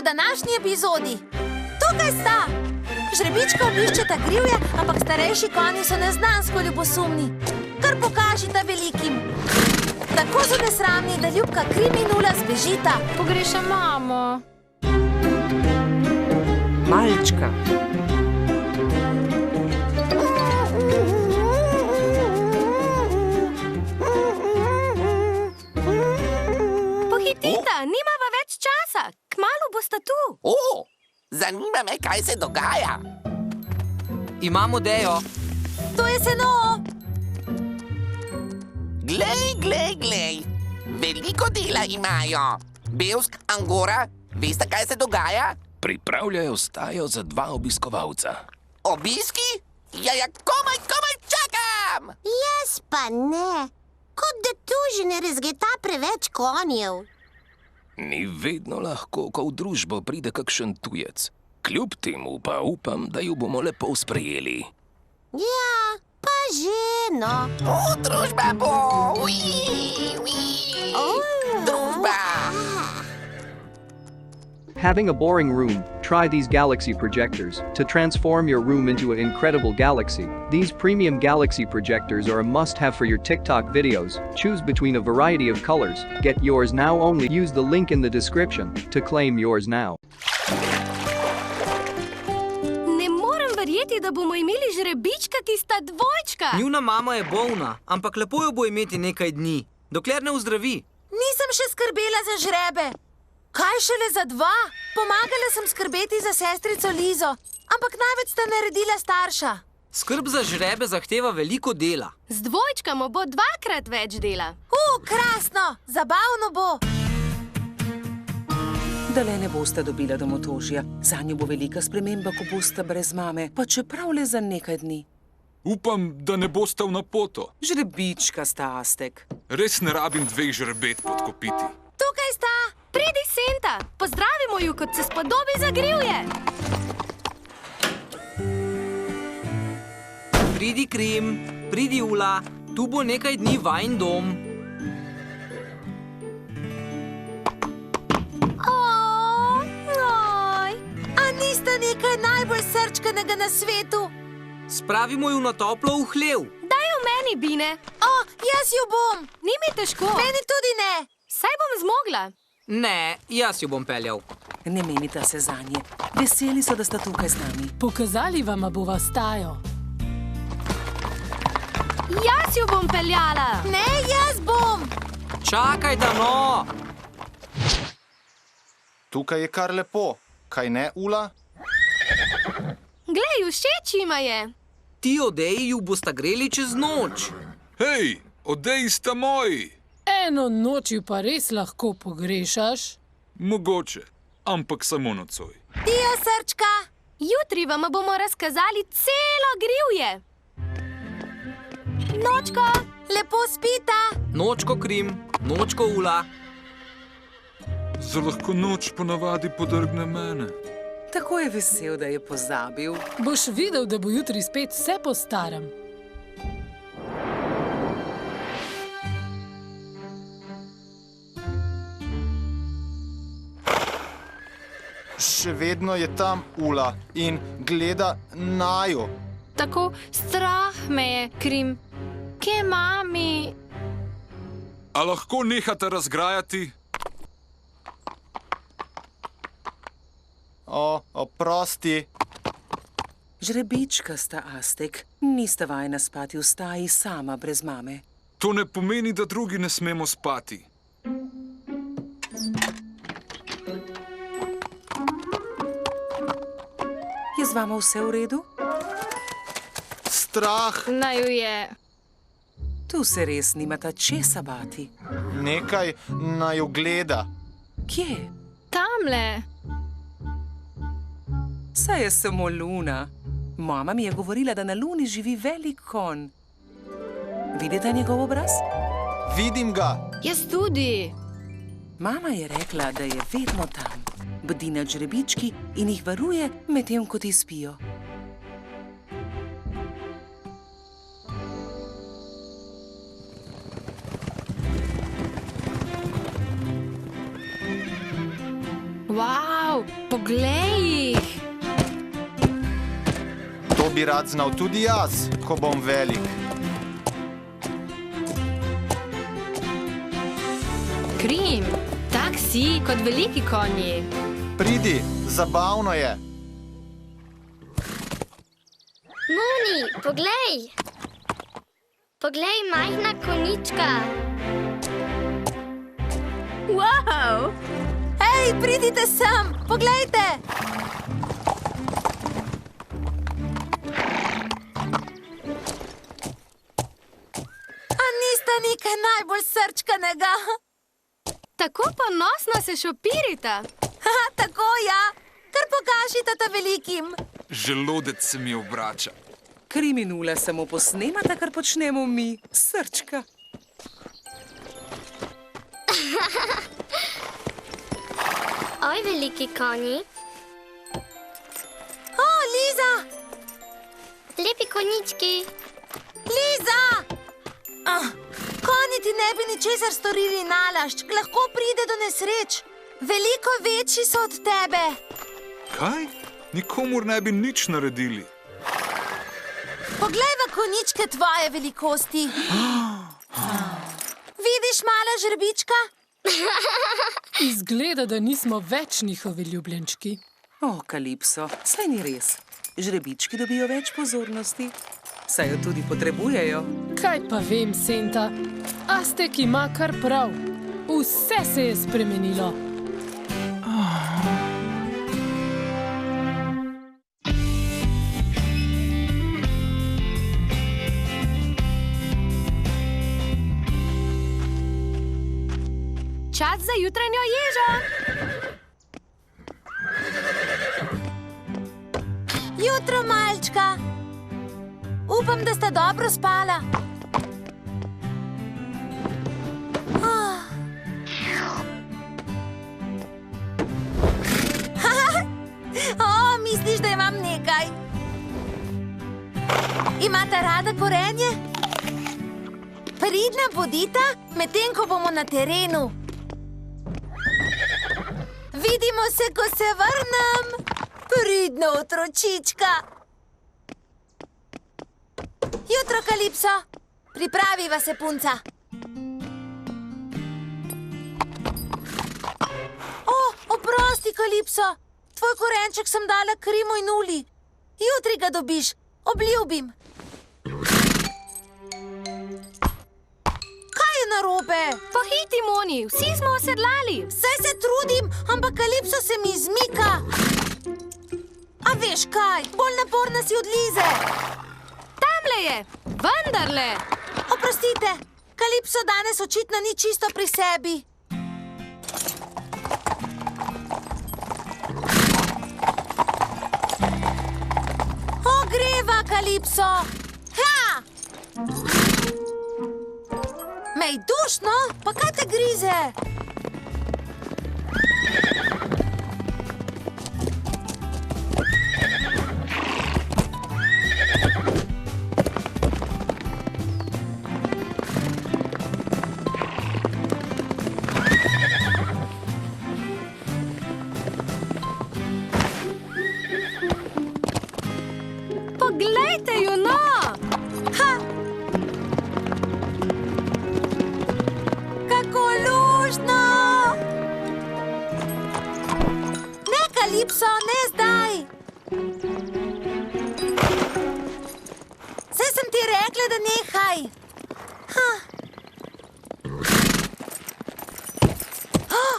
v današnji epizodi. Tukaj sta! Žrebička obiščeta grivje, ampak starejši konji so neznansko ljubosumni. Kar pokažita velikim. Tako so nesramni, da ljubka Krim in Ula zbežita. Pogrešam mamo. Malčka. Pohitita, nimava več časa. Kmalu bosta tu. Zanima me, kaj se dogaja. Imamo Dejo. To je seno. Glej. Veliko dela imajo. Bevsk, Angora, veste, kaj se dogaja? Pripravljajo stajo za 2 obiskovalca. Obiski? Ja, komaj čakam! Jaz pa ne. Kot da tu že ne razgeta preveč konjev. Ni vedno lahko, ko v družbo pride kakšen tujec. Kljub temu pa upam, da ju bomo lepo sprejeli. Ja, pa že, no. Družba bo! Družba! Having a boring room? Try these galaxy projectors to transform your room into an incredible galaxy. These premium galaxy projectors are a must-have for your TikTok videos. Choose between a variety of colors. Get yours now only. Use the link in the description to claim yours now. Ne morem verjeti, da bomo imeli žrebička, ki sta dvojčka. Njuna mama je bolna, ampak lepo jo bo imeti nekaj dni, dokler ne ozdravi. Nisem še skrbela za žrebe. Kaj šele za 2? Pomagala sem skrbeti za sestrico Lizo, ampak največ sta naredila starša. Skrb za žrebe zahteva veliko dela. Z dvojčkama bo 2-krat več dela. Krasno! Zabavno bo! Da le ne boste dobila domotožja. Zanjo bo velika sprememba, ko boste brez mame, pa čeprav le za nekaj dni. Upam, da ne boste v napoto. Žrebička sta, Astek. Res ne rabim 2 žrebet podkopiti. Tukaj sta! Pridi, Senta! Pozdravimo ju, kot se spodobi za grivje. Pridi, Krim, pridi, Ula. Tu bo nekaj dni vajin dom. A nista nekaj najbolj srčkanega na svetu? Spravimo ju na toplo v hlev. Daj jo meni, Bine. Jaz jo bom! Ni mi težko. Meni tudi ne! Saj bom zmogla. Ne, jaz jo bom peljal. Ne menita se zanje. Veseli so, da sta tukaj z nami. Pokazali vama bova stajo. Jaz jo bom peljala. Ne, jaz bom! Čakajta, no! Tukaj je kar lepo. Kaj ne, Ula? Glej, všeč jima je. Ti Odeji ju bosta greli čez noč. Hej, Odeji sta moji. Eno noč ju pa res lahko pogrešaš. Mogoče, ampak samo nocoj. Tijo, srčka! Jutri vama bomo razkazali celo grivje. Nočko, lepo spita! Nočko, Krim, nočko, Ula. Za lahko noč ponavadi podrgne mene. Tako je vesel, da je pozabil. Boš videl, da bo jutri spet vse po starem. Še vedno je tam Ula in gleda naju. Tako strah me je, Krim. Kje je mami? A lahko nehate razgrajati? Oprosti. Žrebička sta, Astek. Nista vajena spati v staji sama brez mame. To ne pomeni, da drugi ne smemo spati. Je z vama vse v redu? Strah. Naju je. Tu se res nimata česa bati. Nekaj naju gleda. Kje? Tamle. Saj je samo Luna. Mama mi je govorila, da na Luni živi velik konj. Vidite njegov obraz? Vidim ga. Jaz tudi. Mama je rekla, da je vedno tam. Bdi nad žrebički in jih varuje, medtem ko ti spijo. Wow, prav. Poglej jih. To bi rad znal tudi jaz, ko bom velik. Krim, tak si kot veliki konji. Pridi, zabavno je. Moni, poglej! Poglej, majhna konjička. Wow! Hej, pridite sem, poglejte! A nista nekaj najbolj srčkanega? Tako ponosno se šopirita. Tako, ja. Kar pokažite ta velikim. Želodec se mi obrača. Krim in Ula samo posnemata, kar počnemo mi. Srčka. Oj, veliki konji. O, Liza! Lepi konjički. Liza! Konji ti ne bi ničesar storili nalašč. Lahko pride do nesreč. Veliko večji so od tebe. Kaj? Nikomur ne bi nič naredili. Poglej v konjičke tvoje velikosti. Vidiš mala žrebička? Izgleda, da nismo več njihovi ljubljenčki. O, Kalipso, saj ni res. Žrebički dobijo več pozornosti. Saj jo tudi potrebujejo. Kaj pa vem, Senta? Aztek ima kar prav. Vse se je spremenilo. Čas za jutranjo ježo. Jutro, malčka. Upam, da sta dobro spala. O, misliš, da imam nekaj? Imata rada korenje? Pridna bodita, medtem ko bomo na terenu. Vidimo se, ko se vrnem. Pridna otročička. Jutro, Kalipso. Pripraviva se, punca. O, oprosti, Kalipso. Tvoj korenček sem dala Krimu in Uli. Jutri ga dobiš. Obljubim. Kaj je narobe? Pohiti, Moni, vsi smo osedlali. Saj se trudim, ampak Kalipso se mi izmika. A veš kaj, bolj naporna si od Lize. Tamle je, vendarle. Oprostite, Kalipso danes očitno ni čisto pri sebi. Ogreva, Kalipso. Ha! Mej dušno, pa kaj te grize? Poglejte ju, no! Ha! Kako luštno! Ne, Kalipso, ne zdaj! Saj sem ti rekla, da nehaj! Ha! Oh!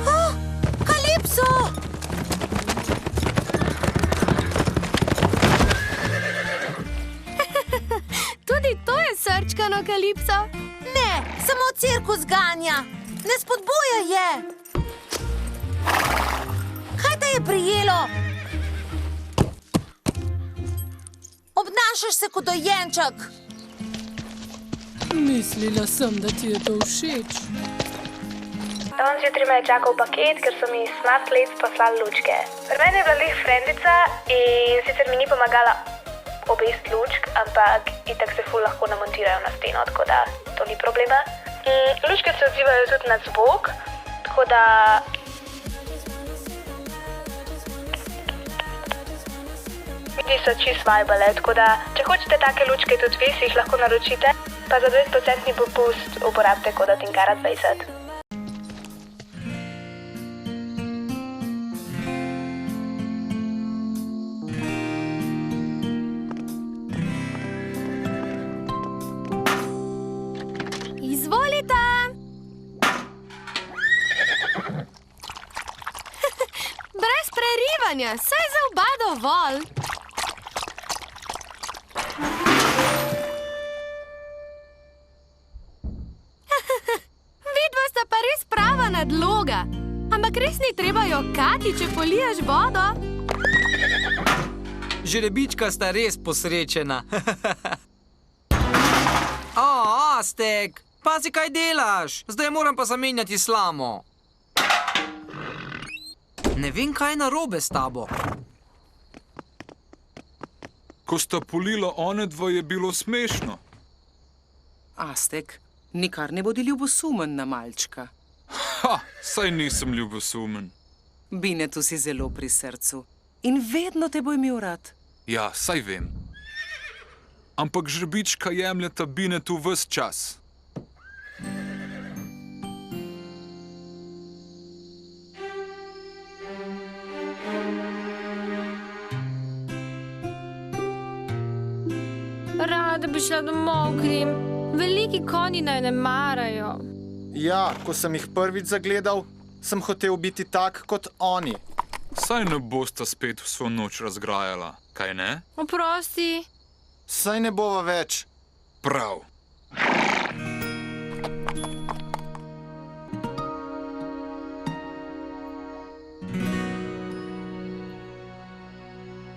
Oh! Kalipso! Tudi to je srčkano, Kalipso. Ne, samo cirkus ganja. Ne spodbuja je. Kaj te je prijelo? Obnašaš se kot dojenček. Mislila sem, da ti je to všeč. Danes jutri me je čakal paket, ker so mi iz Smart Leds poslali lučke. Pri meni je bila lih frendica in sicer mi ni pomagala obest lučk, ampak itak se ful lahko namonti utirajo na steno, tako da to ni problema. Lučke se odzivajo tudi na zvok, tako da vidi so čist vibale, tako da če hočete take lučke tudi vi, si jih lahko naročite, pa za 20% popust uporabite kodo Tinkara20. Izvolite! Brez prerivanja, saj za oba dovolj. Vidva sta pa res prava nadloga. Ampak res ni treba jokati, če poliješ vodo. Žrebička sta res posrečena. O, Aztek, pazi, kaj delaš. Zdaj moram pa zamenjati slamo. Ne vem, kaj je narobe s tabo. Ko sta polila onedva, je bilo smešno. Aztek, nikar ne bodi ljubosumen na malčka. Ha, saj nisem ljubosumen. Binetu si zelo pri srcu in vedno te bo imel rad. Ja, saj vem. Ampak žrebička jemljeta Binetu ves čas. Rada bi šla domov, Krim. Veliki konji naj ne marajo. Ja, ko sem jih prvič zagledal, sem hotel biti tak kot oni. Saj ne bosta spet vso noč razgrajala, kaj ne? Oprosti. Saj ne bova več. Prav.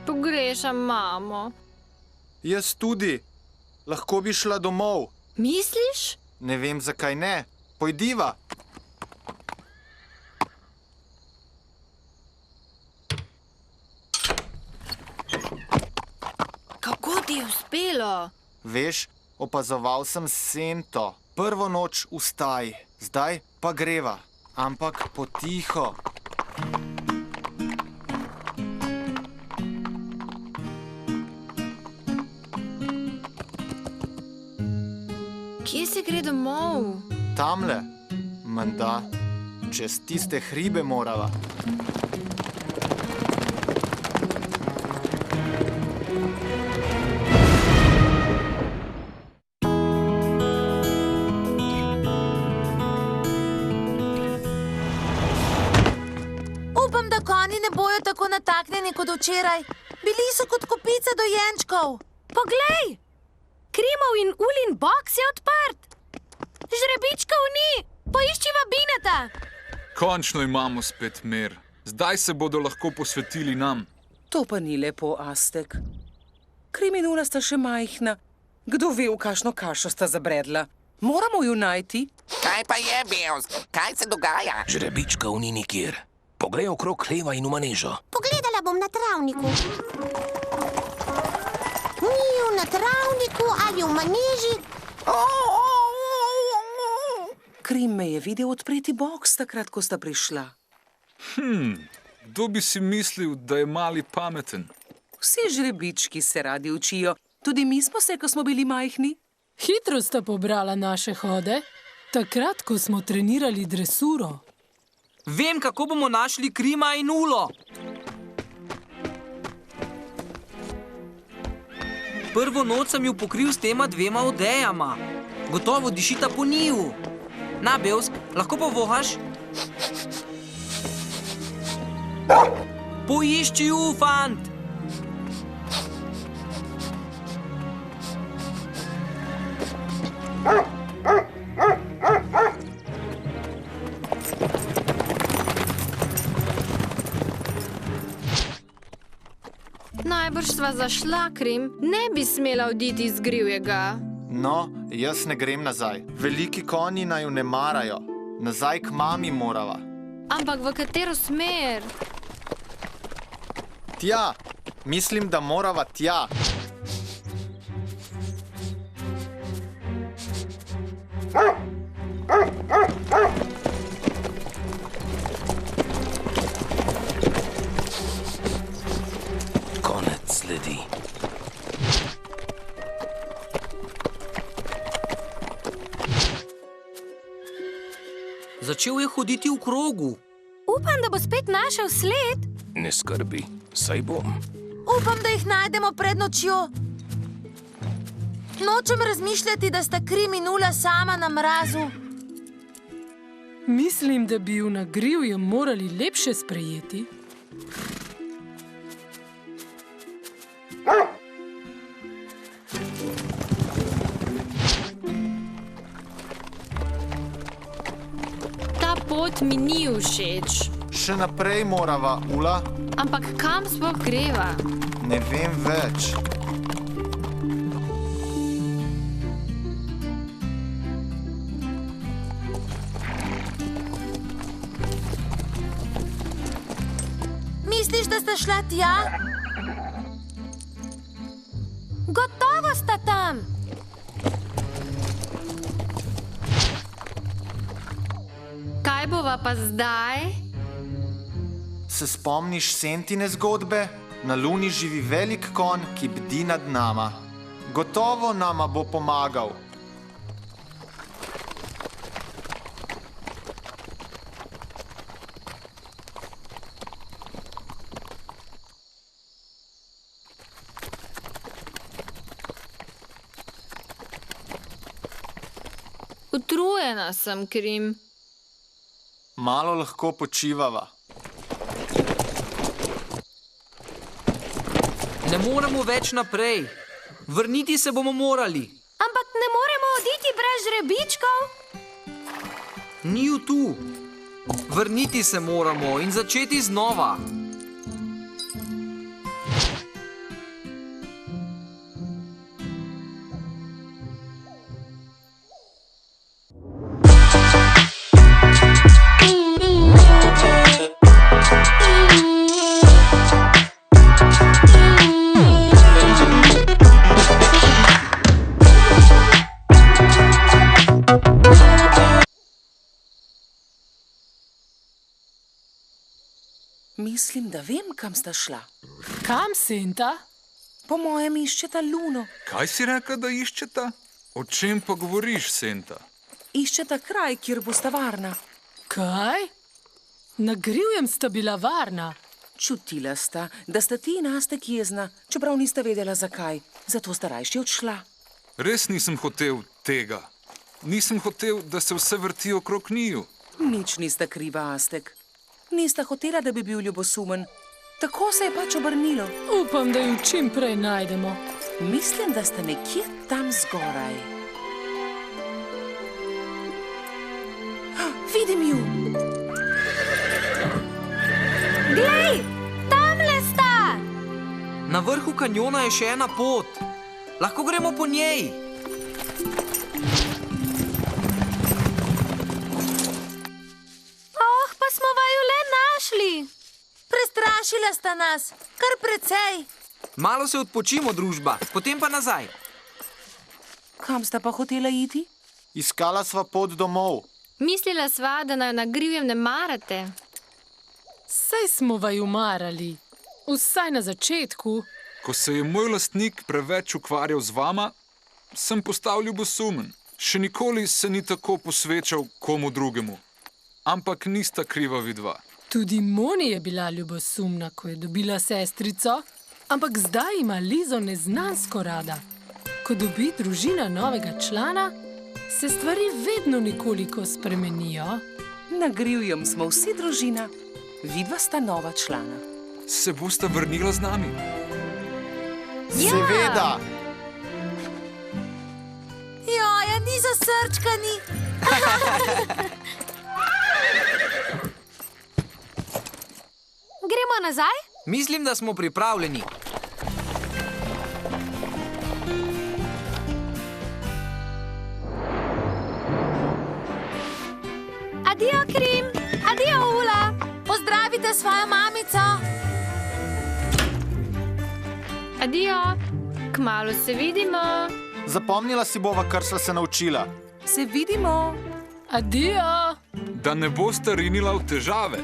Pogrešam mamo. Jaz tudi. Lahko bi šla domov. Misliš? Ne vem, zakaj ne. Pojdiva. Kako ti je uspelo? Veš, opazoval sem Sento. Prvo noč v staji. Zdaj pa greva. Ampak potiho. Kje se gre domov? Tamle. Menda. Čez tiste hribe morava. Upam, da konji ne bojo tako nataknjeni kot včeraj. Bili so kot kopica dojenčkov. Poglej! Krimov in Ulin boks je odprt. Žrebičkov ni. Poiščiva Bineta. Končno imamo spet mir. Zdaj se bodo lahko posvetili nam. To pa ni lepo, Aztek. Krim in Ula sta še majhna. Kdo ve, v kakšno kašo sta zabredla? Moramo ju najti. Kaj pa je, Beusk? Kaj se dogaja? Žrebičkov ni nikjer. Poglej okrog hleva in v manežo. Pogledala bom na travniku. Ni ju na travniku ali v maneži. Krim me je videl odpreti boks takrat, ko sta prišla. Kdo bi si mislil, da je mali pameten? Vsi žrebički se radi učijo. Tudi mi smo se, ko smo bili majhni. Hitro sta pobrala naše hode. Takrat, ko smo trenirali dresuro. Vem, kako bomo našli Krima in Ulo. Prvo noč sem ju pokril s tema dvema odejama. Gotovo dišita po njiju. Na, Beusk, lahko povohaš? Poišči ju, fant! Najbrž sva zašla, Krim. Ne bi smela oditi iz grivjega. No, jaz ne grem nazaj. Veliki konji naju ne marajo. Nazaj k mami morava. Ampak v katero smer? Tja. Mislim, da morava tja. Začel je hoditi v krogu. Upam, da bo spet našel sled. Ne skrbi, saj bom. Upam, da jih najdemo pred nočjo. Nočem razmišljati, da sta Krim in Ula sama na mrazu. Mislim, da bi ju na grivju morali lepše sprejeti. Ta pot mi ni všeč. Še naprej morava, Ula. Ampak kam sploh greva? Ne vem več. Misliš, da sta šla tja? Gotovo sta tam. Kaj bova pa zdaj? Se spomniš Sentine zgodbe? Na Luni živi velik konj, ki bdi nad nama. Gotovo nama bo pomagal. Utrujena sem, Krim. Malo lahko počivava. Ne moremo več naprej. Vrniti se bomo morali. Ampak ne moremo oditi brez žrebičkov. Ni ju tu. Vrniti se moramo in začeti znova. Mislim, da vem, kam sta šla. Kam, Senta? Po mojem iščeta Luno. Kaj si rekla, da iščeta? O čem pa govoriš, Senta? Iščeta kraj, kjer bosta varna. Kaj? Na grivjem sta bila varna. Čutila sta, da sta ti in Astek jezna, čeprav nista vedela zakaj. Zato sta rajši odšla. Res nisem hotel tega. Nisem hotel, da se vse vrti okrog njiju. Nič nista kriva, Astek. Nista hotela, da bi bil ljubosumen. Tako se je pač obrnilo. Upam, da ju čim prej najdemo. Mislim, da sta nekje tam zgoraj. Vidim ju! Glej, tamle sta! Na vrhu kanjona je še ena pot. Lahko gremo po njej. Pa smo vaju le našli. Prestrašila sta nas, kar precej. Malo se odpočimo, družba, potem pa nazaj. Kam sta pa hotela iti? Iskala sva pot domov. Mislila sva, da naju na grivjem ne marate. Saj smo vaju marali. Vsaj na začetku. Ko se je moj lastnik preveč ukvarjal z vama, sem postal ljubosumen. Še nikoli se ni tako posvečal komu drugemu. Ampak nista kriva vidva. Tudi Moni je bila ljubosumna, ko je dobila sestrico, ampak zdaj ima Lizo neznansko rada. Ko dobi družina novega člana, se stvari vedno nekoliko spremenijo. Na grivjem smo vsi družina. Vidva sta nova člana. Se bosta vrnila z nami? Ja! Seveda! Joja, ni zasrčkani. Gremo nazaj? Mislim, da smo pripravljeni. Adijo, Krim! Adijo, Ula! Pozdravite svojo mamico. Adijo! Kmalu se vidimo. Zapomnila si bova, kar sva se naučila. Se vidimo. Adijo! Da ne boste rinila v težave.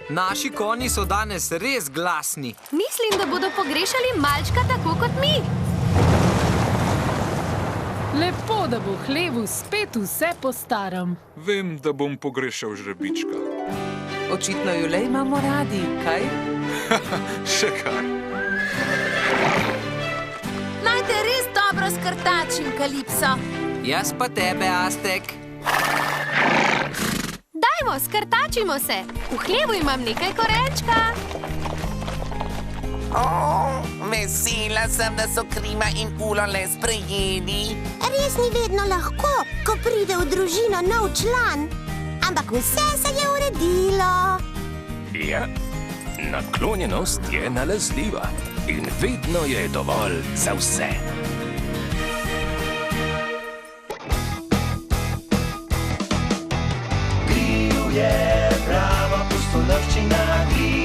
Naši konji so danes res glasni. Mislim, da bodo pogrešali malčka tako kot mi. Lepo, da bo hlevu spet vse po starem. Vem, da bom pogrešal žrebička. Očitno ju le imamo radi, kaj? Še kaj. Naj te res dobro skrtačim, Kalipso. Jaz pa tebe, Aztek. Dajmo, skrtačimo se. V hlevu imam nekaj korenčka. Vesela sem, da so Krima in Ulo le sprejeli. Res ni vedno lahko, ko pride v družino nov član. Ampak vse se je uredilo. Ja, naklonjenost je nalezljiva in vedno je dovolj za vse. Griv je prava pustolovščina, griv